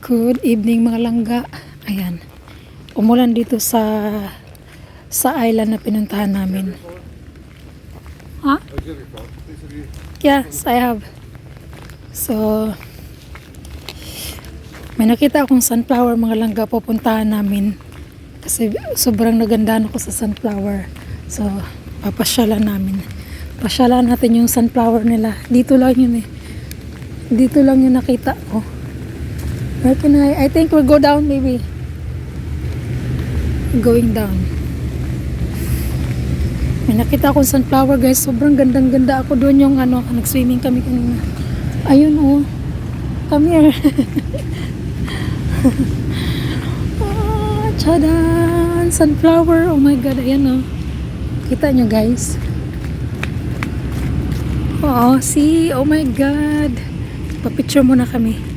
Good evening mga langga. Ayan. Umulan dito sa island na pinuntahan namin. Ha? Yes, I have. So, may nakita akong sunflower mga langga, pupuntahan namin. Kasi sobrang nagandahan ako sa sunflower. So, papasyalan namin. Pasyalan natin yung sunflower nila. Dito lang yun eh. Dito lang yung nakita ko. Where can I think we'll go down maybe. Going down. May nakita akong sunflower guys. Sobrang gandang-ganda ako doon yung nag-swimming kami kanina. Ayun oh. Come here. Tchadan! Sunflower. Oh my God. Ayan oh. Kita nyo guys. Oh, see? Oh my God. Pa-picture muna kami.